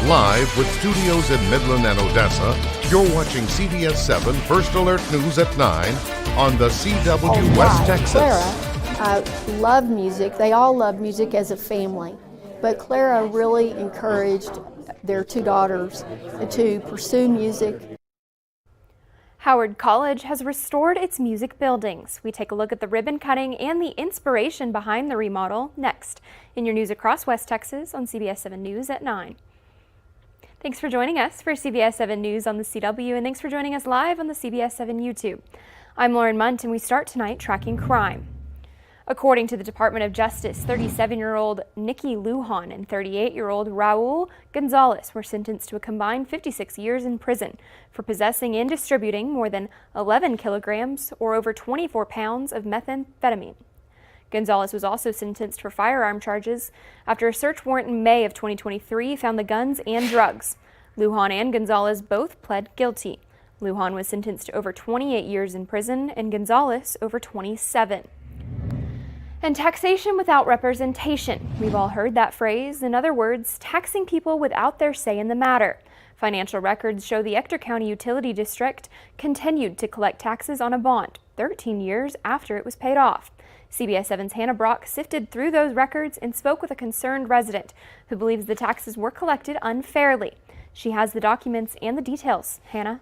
Live with studios in Midland and Odessa, you're watching CBS7 First Alert News at 9 on the CW West Texas. Clara loved music. They all loved music as a family. But Clara really encouraged their two daughters to pursue music. Howard College has restored its music buildings. We take a look at the ribbon cutting and the inspiration behind the remodel next in your news across West Texas on CBS7 News at 9. Thanks for joining us for CBS7 News on the CW, and thanks for joining us live on the CBS7 YouTube. I'm Lauren Munt, and we start tonight tracking crime. According to the Department of Justice, 37-year-old Nikki Lujan and 38-year-old Raul Gonzalez were sentenced to a combined 56 years in prison for possessing and distributing more than 11 kilograms or over 24 pounds of methamphetamine. Gonzalez was also sentenced for firearm charges after a search warrant in May of 2023 found the guns and drugs. Lujan and Gonzalez both pled guilty. Lujan was sentenced to over 28 years in prison and Gonzalez over 27. And taxation without representation. We've all heard that phrase. In other words, taxing people without their say in the matter. Financial records show the Ector County Utility District continued to collect taxes on a bond 13 years after it was paid off. CBS7's Hannah Brock sifted through those records and spoke with a concerned resident who believes the taxes were collected unfairly. She has the documents and the details. Hannah?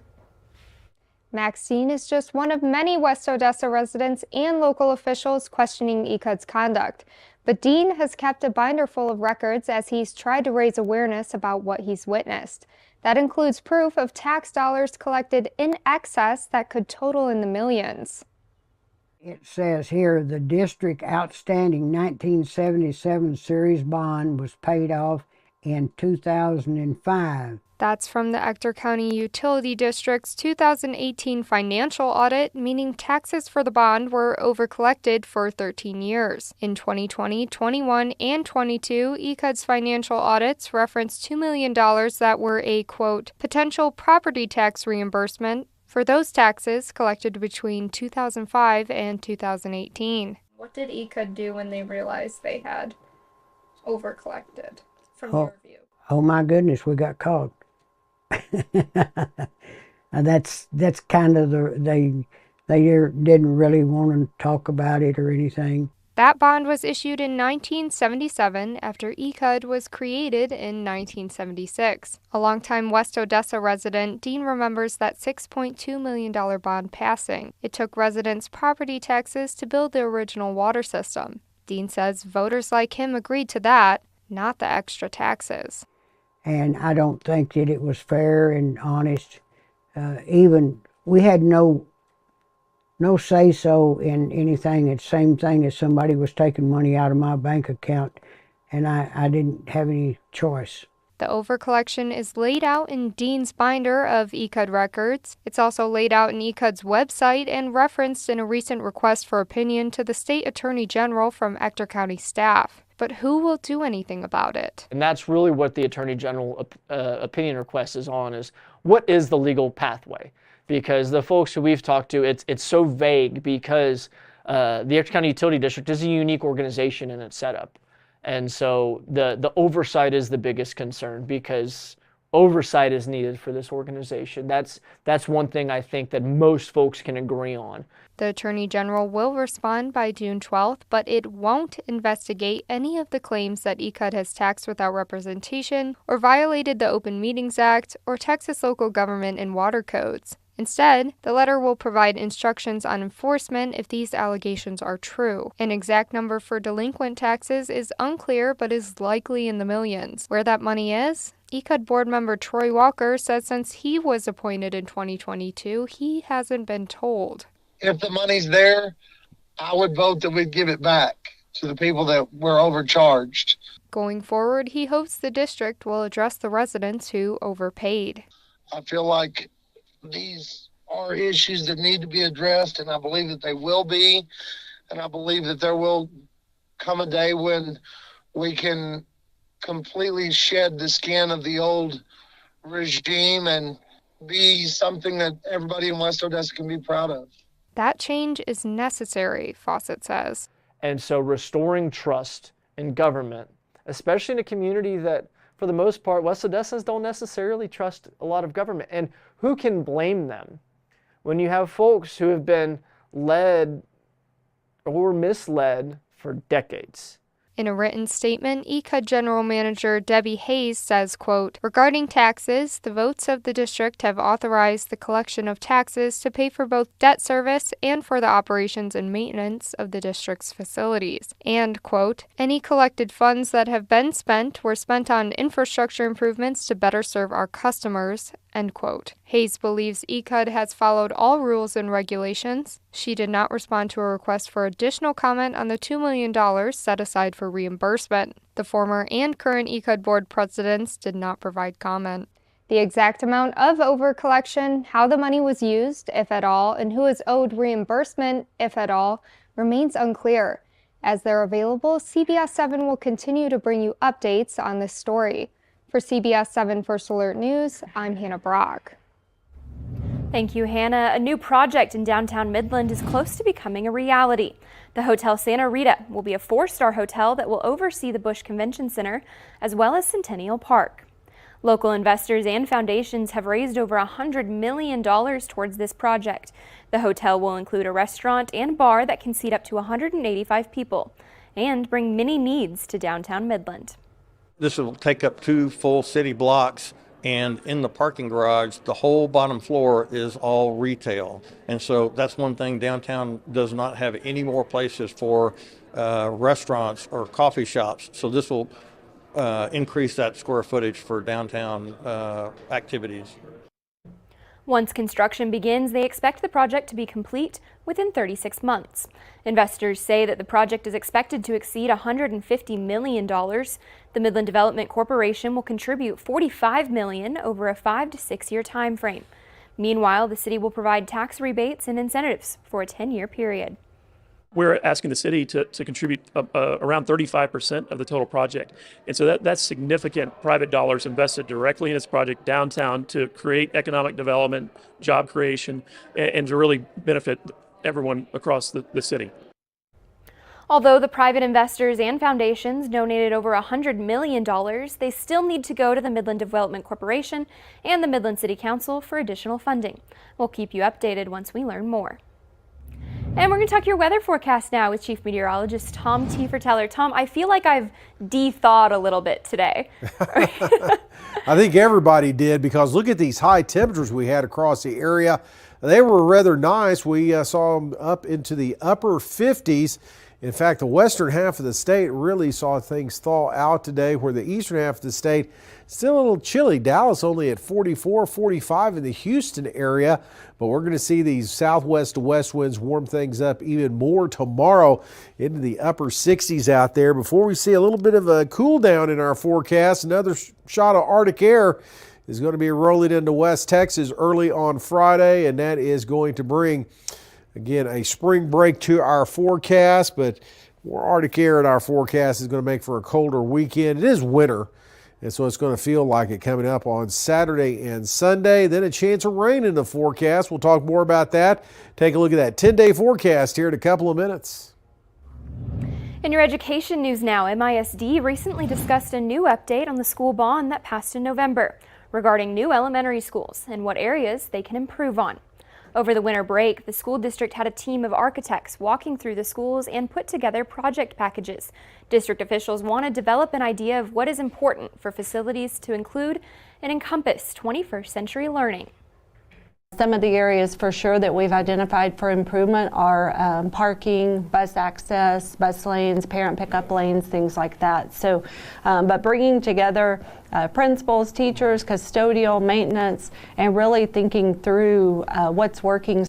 Max Dean is just one of many West Odessa residents and local officials questioning ECUD's conduct. But Dean has kept a binder full of records as he's tried to raise awareness about what he's witnessed. That includes proof of tax dollars collected in excess that could total in the millions. It says here the district outstanding 1977 series bond was paid off in 2005. That's from the Ector County Utility District's 2018 financial audit, meaning taxes for the bond were overcollected for 13 years. In 2020, 21, and 22, ECUD's financial audits referenced $2 million that were a, quote, potential property tax reimbursement for those taxes collected between 2005 and 2018. What did ECUD do when they realized they had overcollected, from your view? Oh my goodness, we got caught. That's kind of they didn't really want to talk about it or anything. That bond was issued in 1977 after ECUD was created in 1976. A longtime West Odessa resident, Dean remembers that $6.2 million bond passing. It took residents' property taxes to build the original water system. Dean says voters like him agreed to that, not the extra taxes. And I don't think that it was fair and honest. Even we had no say-so in anything. It's the same thing as somebody was taking money out of my bank account, and I didn't have any choice. The overcollection is laid out in Dean's binder of ECUD records. It's also laid out in ECUD's website and referenced in a recent request for opinion to the State Attorney General from Ector County staff. But who will do anything about it? And that's really what the Attorney General opinion request is on, is what is the legal pathway? Because the folks who we've talked to, it's so vague because the Ector County Utility District is a unique organization in its setup. And so the oversight is the biggest concern, because oversight is needed for this organization. That's one thing I think that most folks can agree on. The Attorney General will respond by June 12th, but it won't investigate any of the claims that ECUD has taxed without representation or violated the Open Meetings Act or Texas local government and water codes. Instead, the letter will provide instructions on enforcement if these allegations are true. An exact number for delinquent taxes is unclear but is likely in the millions. Where that money is? ECUD board member Troy Walker says since he was appointed in 2022, he hasn't been told. If the money's there, I would vote that we'd give it back to the people that were overcharged. Going forward, he hopes the district will address the residents who overpaid. I feel like these are issues that need to be addressed, and I believe that they will be. And I believe that there will come a day when we can completely shed the skin of the old regime and be something that everybody in West Odessa can be proud of. That change is necessary, Fawcett says. And so restoring trust in government, especially in a community that for the most part, West Odessans don't necessarily trust a lot of government. And who can blame them when you have folks who have been led or misled for decades? In a written statement, ECUD General Manager Debbie Hayes says, quote, "Regarding taxes, the votes of the district have authorized the collection of taxes to pay for both debt service and for the operations and maintenance of the district's facilities." And, quote, "Any collected funds that have been spent were spent on infrastructure improvements to better serve our customers," end quote. Hayes believes ECUD has followed all rules and regulations. She did not respond to a request for additional comment on the $2 million set aside for reimbursement. The former and current ECUD board presidents did not provide comment. The exact amount of overcollection, how the money was used, if at all, and who is owed reimbursement, if at all, remains unclear. As they're available, CBS7 will continue to bring you updates on this story. For CBS7 First Alert News, I'm Hannah Brock. Thank you, Hannah. A new project in downtown Midland is close to becoming a reality. The Hotel Santa Rita will be a 4-star hotel that will oversee the Busch Convention Center as well as Centennial Park. Local investors and foundations have raised over $100 million towards this project. The hotel will include a restaurant and bar that can seat up to 185 people and bring many needs to downtown Midland. This will take up 2 full city blocks, and in the parking garage, the whole bottom floor is all retail. And so that's one thing, downtown does not have any more places for restaurants or coffee shops. So this will increase that square footage for downtown activities. Once construction begins, they expect the project to be complete within 36 months. Investors say that the project is expected to exceed $150 million. The Midland Development Corporation will contribute $45 million over a 5 to 6 year time frame. Meanwhile, the city will provide tax rebates and incentives for a 10-year period. We're asking the city to contribute around 35% of the total project. And so that's significant private dollars invested directly in this project downtown to create economic development, job creation, and to really benefit everyone across the city. Although the private investors and foundations donated over $100 million, they still need to go to the Midland Development Corporation and the Midland City Council for additional funding. We'll keep you updated once we learn more. And we're going to talk your weather forecast now with Chief Meteorologist Tom Teefer-Teller. Tom, I feel like I've de-thawed a little bit today. I think everybody did, because look at these high temperatures we had across the area. They were rather nice. We saw them up into the upper 50s. In fact, the western half of the state really saw things thaw out today, where the eastern half of the state still a little chilly. Dallas only at 44, 45 in the Houston area, but we're going to see these southwest to west winds warm things up even more tomorrow into the upper 60s out there before we see a little bit of a cool down in our forecast. Another shot of Arctic air is going to be rolling into West Texas early on Friday, and that is going to bring, again, a spring break to our forecast, but more Arctic air in our forecast is going to make for a colder weekend. It is winter, and so it's going to feel like it coming up on Saturday and Sunday. Then a chance of rain in the forecast. We'll talk more about that. Take a look at that 10-day forecast here in a couple of minutes. In your education news now, MISD recently discussed a new update on the school bond that passed in November regarding new elementary schools and what areas they can improve on. Over the winter break, the school district had a team of architects walking through the schools and put together project packages. District officials want to develop an idea of what is important for facilities to include and encompass 21st century learning. Some of the areas for sure that we've identified for improvement are parking, bus access, bus lanes, parent pickup lanes, things like that. So, but bringing together principals, teachers, custodial, maintenance, and really thinking through what's working.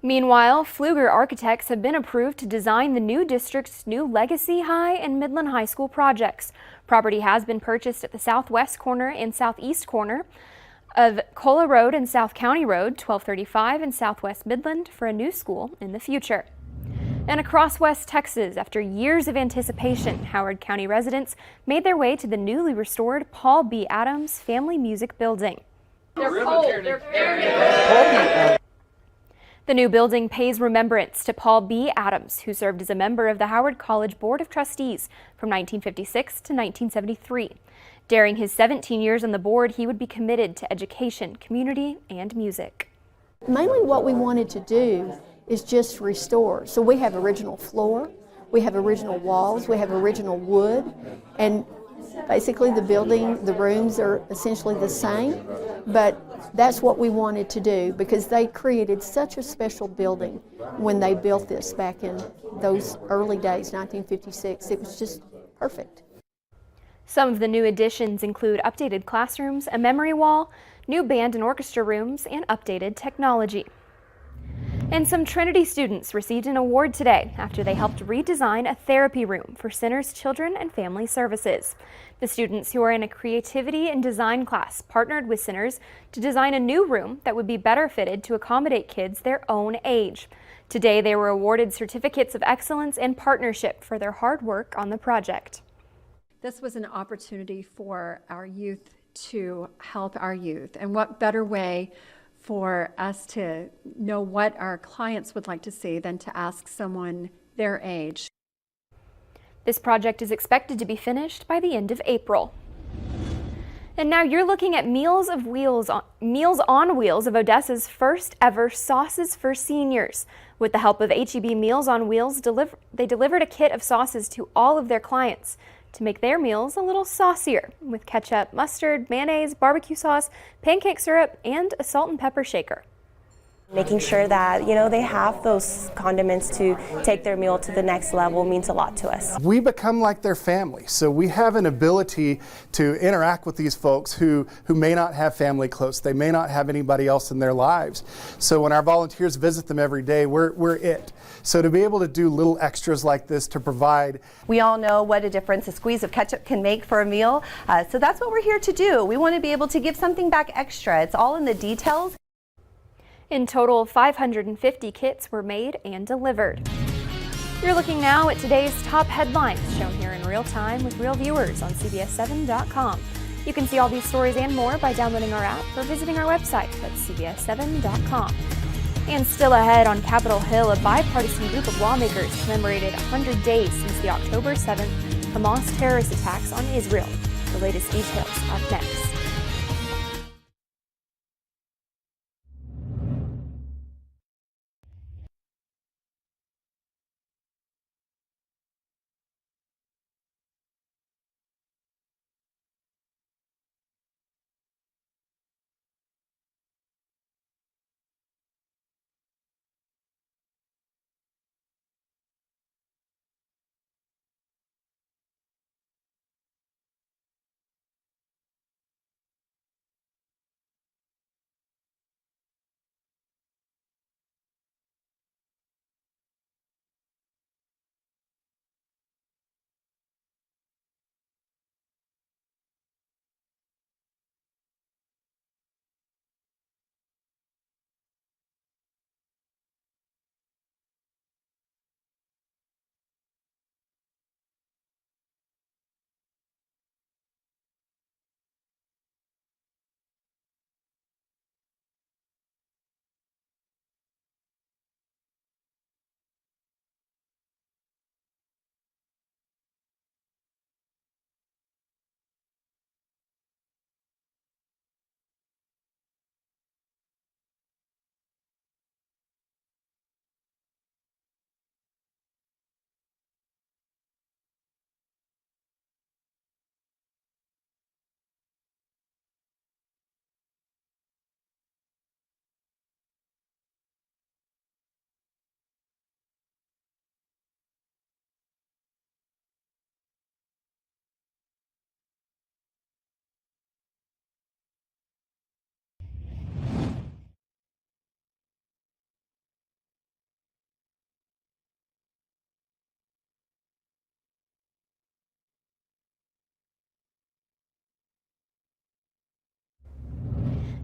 Meanwhile, Pfluger Architects have been approved to design the new district's new Legacy High and Midland High School projects. Property has been purchased at the southwest corner and southeast corner of Cola Road and South County Road, 1235 in Southwest Midland, for a new school in the future. And across West Texas, after years of anticipation, Howard County residents made their way to the newly restored Paul B. Adams Family Music Building. They're cold. They're very cold. The new building pays remembrance to Paul B. Adams, who served as a member of the Howard College Board of Trustees from 1956 to 1973. During his 17 years on the board, he would be committed to education, community, and music. Mainly what we wanted to do is just restore. So we have original floor, we have original walls, we have original wood, and basically the building, the rooms are essentially the same, but that's what we wanted to do because they created such a special building when they built this back in those early days, 1956. It was just perfect. Some of the new additions include updated classrooms, a memory wall, new band and orchestra rooms, and updated technology. And some Trinity students received an award today after they helped redesign a therapy room for Center's Children and Family Services. The students who are in a creativity and design class partnered with Centers to design a new room that would be better fitted to accommodate kids their own age. Today they were awarded certificates of excellence and partnership for their hard work on the project. This was an opportunity for our youth to help our youth, and what better way for us to know what our clients would like to see than to ask someone their age. This project is expected to be finished by the end of April. And now you're looking at Meals on Wheels of Odessa's first ever Sauces for Seniors. With the help of H-E-B Meals on Wheels, they delivered a kit of sauces to all of their clients to make their meals a little saucier with ketchup, mustard, mayonnaise, barbecue sauce, pancake syrup, and a salt and pepper shaker. Making sure that, they have those condiments to take their meal to the next level means a lot to us. We become like their family, so we have an ability to interact with these folks who may not have family close. They may not have anybody else in their lives. So when our volunteers visit them every day, we're it. So to be able to do little extras like this to provide. We all know what a difference a squeeze of ketchup can make for a meal, so that's what we're here to do. We want to be able to give something back extra. It's all in the details. In total, 550 kits were made and delivered. You're looking now at today's top headlines shown here in real time with real viewers on CBS7.com. You can see all these stories and more by downloading our app or visiting our website at CBS7.com. And still ahead on Capitol Hill, a bipartisan group of lawmakers commemorated 100 days since the October 7th Hamas terrorist attacks on Israel. The latest details up next.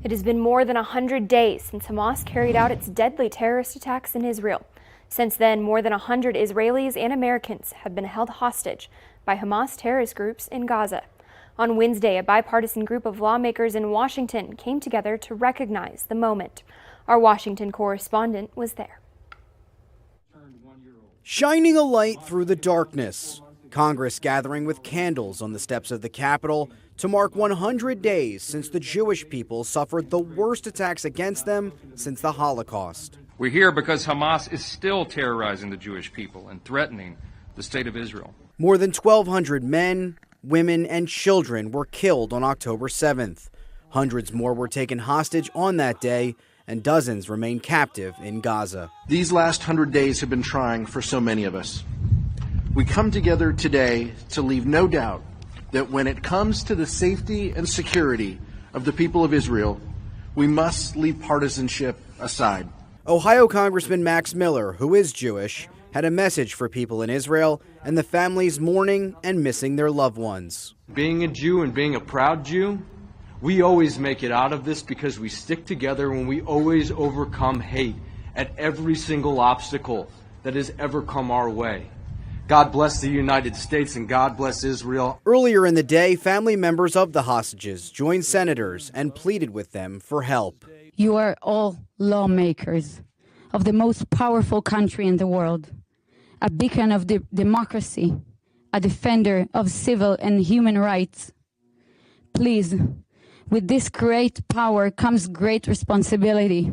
It has been more than 100 days since Hamas carried out its deadly terrorist attacks in Israel. Since then, more than 100 Israelis and Americans have been held hostage by Hamas terrorist groups in Gaza. On Wednesday, a bipartisan group of lawmakers in Washington came together to recognize the moment. Our Washington correspondent was there. Shining a light through the darkness. Congress gathering with candles on the steps of the Capitol to mark 100 days since the Jewish people suffered the worst attacks against them since the Holocaust. We're here because Hamas is still terrorizing the Jewish people and threatening the state of Israel. More than 1,200 men, women, and children were killed on October 7th. Hundreds more were taken hostage on that day, and dozens remain captive in Gaza. These last 100 days have been trying for so many of us. We come together today to leave no doubt that when it comes to the safety and security of the people of Israel, we must leave partisanship aside. Ohio Congressman Max Miller, who is Jewish, had a message for people in Israel and the families mourning and missing their loved ones. Being a Jew and being a proud Jew, we always make it out of this because we stick together and we always overcome hate at every single obstacle that has ever come our way. God bless the United States and God bless Israel. Earlier in the day, family members of the hostages joined senators and pleaded with them for help. You are all lawmakers of the most powerful country in the world, a beacon of democracy, a defender of civil and human rights. Please, with this great power comes great responsibility.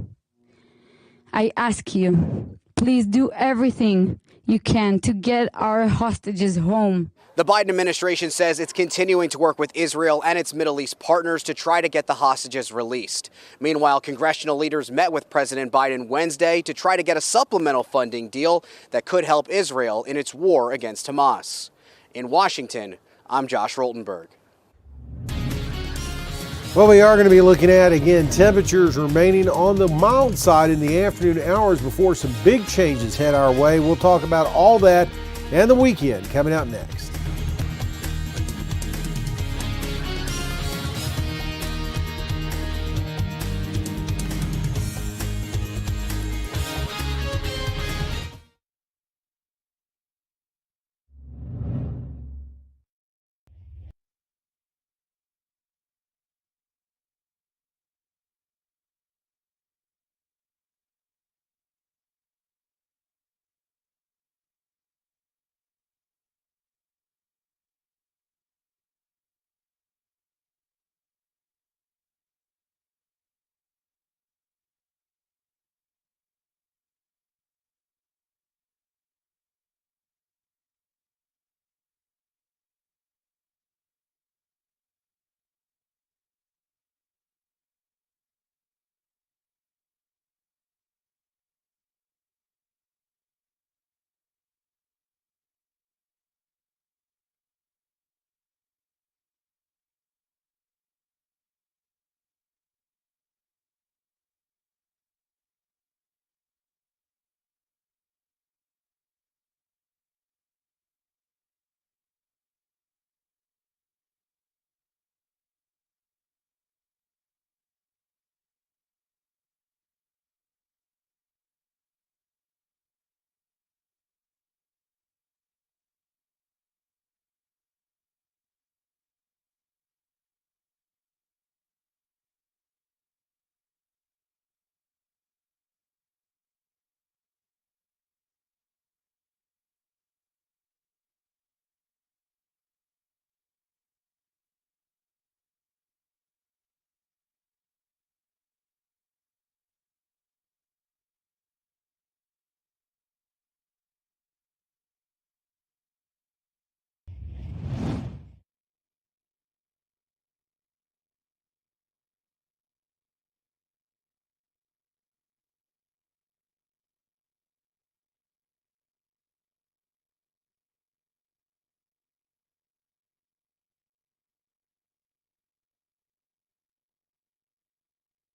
I ask you, please do everything you can to get our hostages home. The Biden administration says it's continuing to work with Israel and its Middle East partners to try to get the hostages released. Meanwhile, congressional leaders met with President Biden Wednesday to try to get a supplemental funding deal that could help Israel in its war against Hamas. In Washington, I'm Josh Roltenberg. Well, we are going to be looking at, again, temperatures remaining on the mild side in the afternoon hours before some big changes head our way. We'll talk about all that and the weekend coming out next.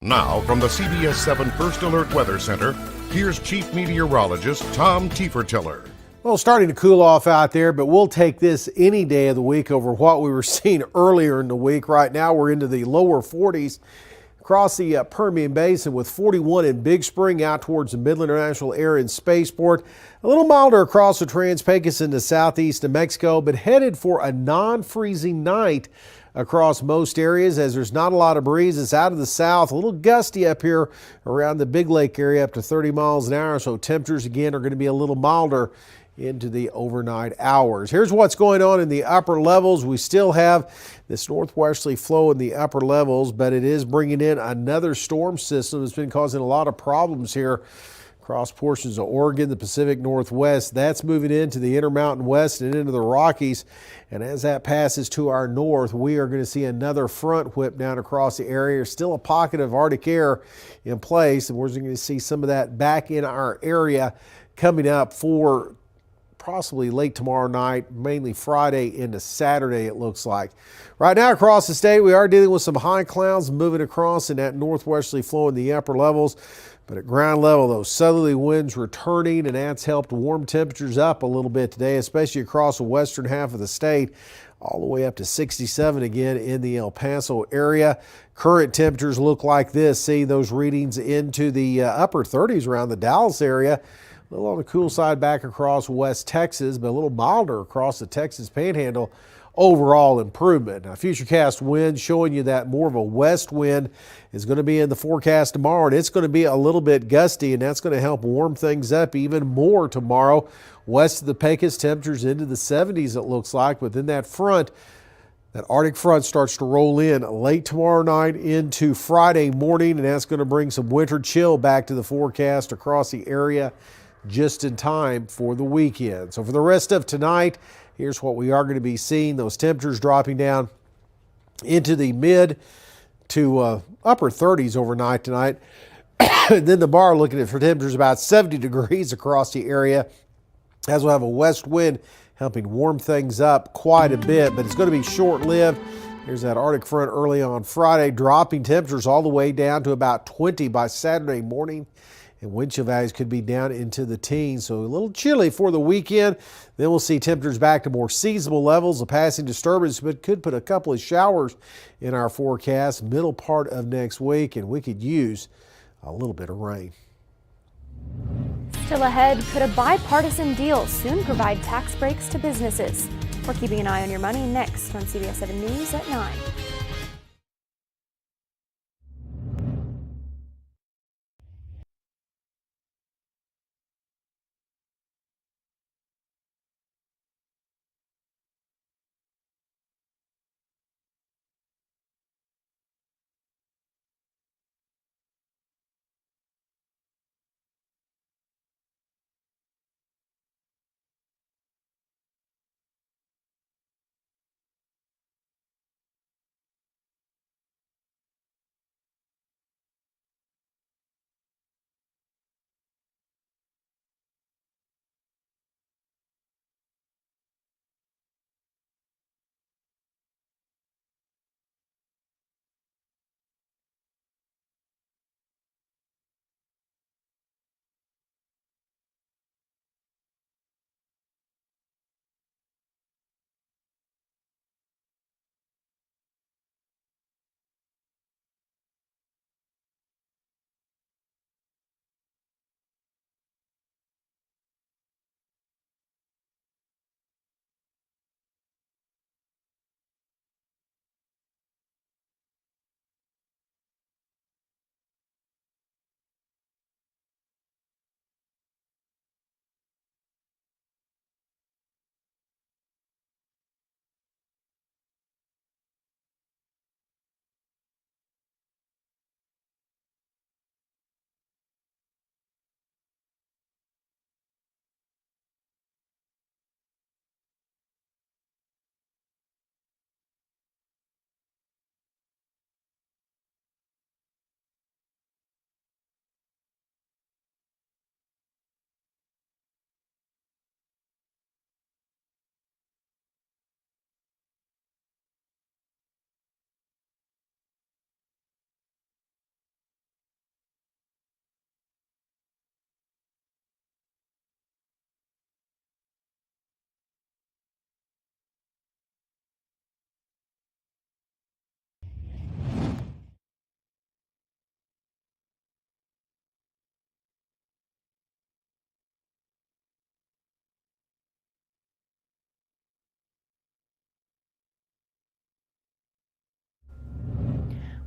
Now, from the CBS7 First Alert Weather Center, here's Chief Meteorologist Tom Tiefertiller. Well, starting to cool off out there, but we'll take this any day of the week over what we were seeing earlier in the week. Right now, we're into the lower 40s across the Permian Basin with 41 in Big Spring out towards the Midland International Air and Spaceport. A little milder across the Trans-Pecos into southeast New Mexico, but headed for a non-freezing night across most areas as there's not a lot of breeze. It's out of the south, a little gusty up here around the Big Lake area, up to 30 miles an hour. So temperatures again are going to be a little milder into the overnight hours. Here's what's going on in the upper levels. We still have this northwesterly flow in the upper levels, but it is bringing in another storm system that's been causing a lot of problems here across portions of Oregon, the Pacific Northwest. That's moving into the Intermountain West and into the Rockies. And as that passes to our north, we are going to see another front whip down across the area. There's still a pocket of Arctic air in place, and we're going to see some of that back in our area coming up for possibly late tomorrow night, mainly Friday into Saturday, it looks like. Right now across the state, we are dealing with some high clouds moving across in that northwesterly flow in the upper levels. But at ground level, those southerly winds returning, and that's helped warm temperatures up a little bit today, especially across the western half of the state, all the way up to 67 again in the El Paso area. Current temperatures look like this. See those readings into the upper 30s around the Dallas area. A little on the cool side back across West Texas, but a little milder across the Texas Panhandle. Overall improvement. Now, futurecast wind showing you that more of a west wind is going to be in the forecast tomorrow, and it's going to be a little bit gusty, and that's going to help warm things up even more tomorrow. West of the Pecos, temperatures into the 70s, it looks like, but then that front, that Arctic front starts to roll in late tomorrow night into Friday morning, and that's going to bring some winter chill back to the forecast across the area just in time for the weekend. So for the rest of tonight, here's what we are going to be seeing. Those temperatures dropping down into the mid to upper 30s overnight tonight. And then the bar looking at for temperatures about 70 degrees across the area, as we'll have a west wind helping warm things up quite a bit, but it's going to be short-lived. Here's that Arctic front early on Friday, dropping temperatures all the way down to about 20 by Saturday morning. And wind chill values could be down into the teens, so a little chilly for the weekend. Then we'll see temperatures back to more seasonable levels. A passing disturbance but could put a couple of showers in our forecast middle part of next week, and we could use a little bit of rain. Still ahead, could a bipartisan deal soon provide tax breaks to businesses? We're keeping an eye on your money next on CBS7 News at 9.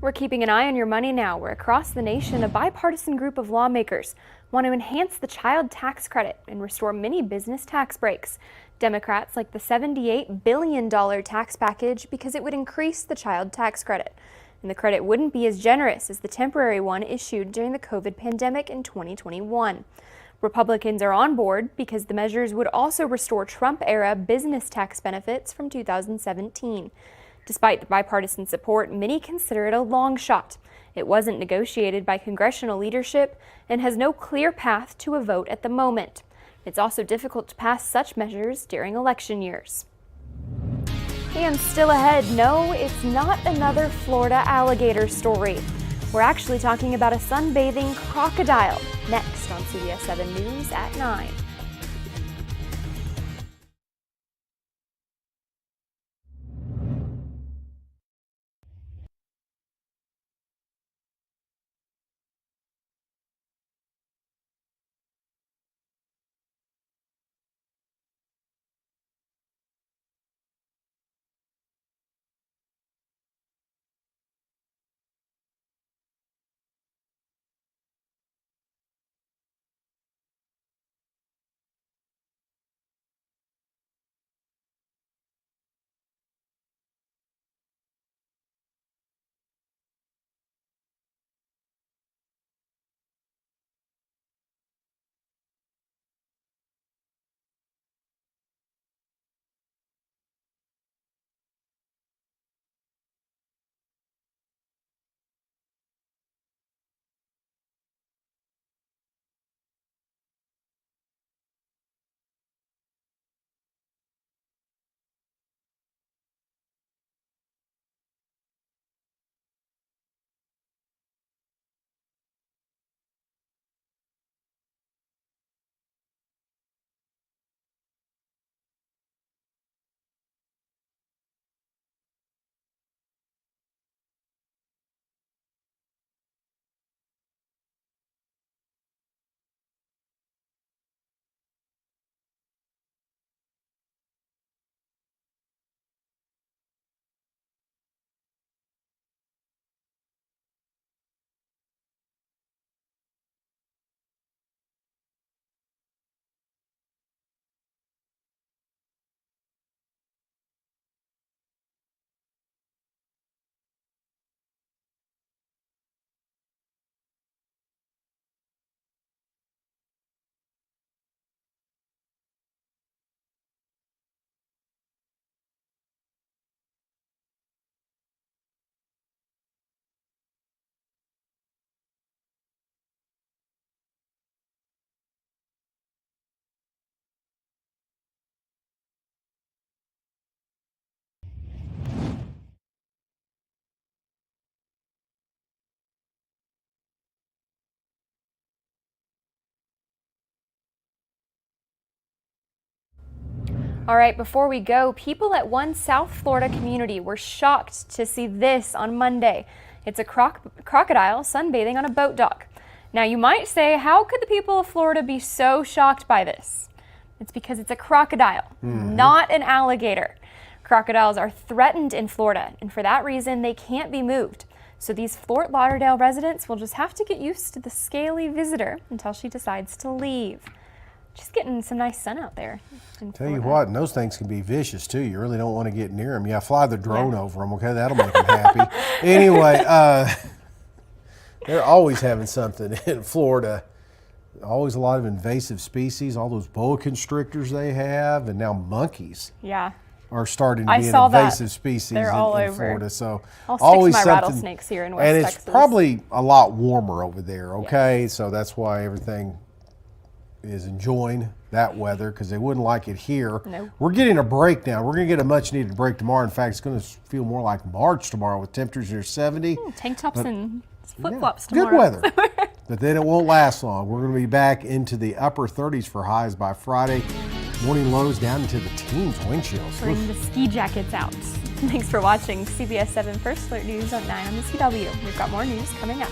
We're keeping an eye on your money now, where across the nation, a bipartisan group of lawmakers want to enhance the child tax credit and restore many business tax breaks. Democrats like the $78 billion tax package because it would increase the child tax credit. And the credit wouldn't be as generous as the temporary one issued during the COVID pandemic in 2021. Republicans are on board because the measures would also restore Trump-era business tax benefits from 2017. Despite the bipartisan support, many consider it a long shot. It wasn't negotiated by congressional leadership and has no clear path to a vote at the moment. It's also difficult to pass such measures during election years. And still ahead, no, it's not another Florida alligator story. We're actually talking about a sunbathing crocodile, next on CBS7 News at 9. All right, before we go, people at one South Florida community were shocked to see this on Monday. It's a crocodile sunbathing on a boat dock. Now, you might say, how could the people of Florida be so shocked by this? It's because it's a crocodile, not an alligator. Crocodiles are threatened in Florida, and for that reason, they can't be moved. So these Fort Lauderdale residents will just have to get used to the scaly visitor until she decides to leave. Just getting some nice sun out there. Tell you what, and those things can be vicious too. You really don't want to get near them. Yeah, fly the drone over them, okay? That'll make them happy. Anyway, they're always having something in Florida. Always a lot of invasive species, all those boa constrictors they have, and now monkeys. Yeah. Are starting to be an invasive species in Florida. So I'll always stick to my something, rattlesnakes here in West and Texas. it's probably a lot warmer over there, okay? So that's why everything is enjoying that weather, because they wouldn't like it here. No. We're getting a break now. We're going to get a much needed break tomorrow. In fact, it's going to feel more like March tomorrow with temperatures near 70. Tank tops and flip-flops tomorrow. Good weather. But then it won't last long. We're going to be back into the upper 30s for highs by Friday. Morning lows down into the teens, wind chills. Bring the ski jackets out. Thanks for watching CBS7 First Alert News at 9 on the CW. We've got more news coming up.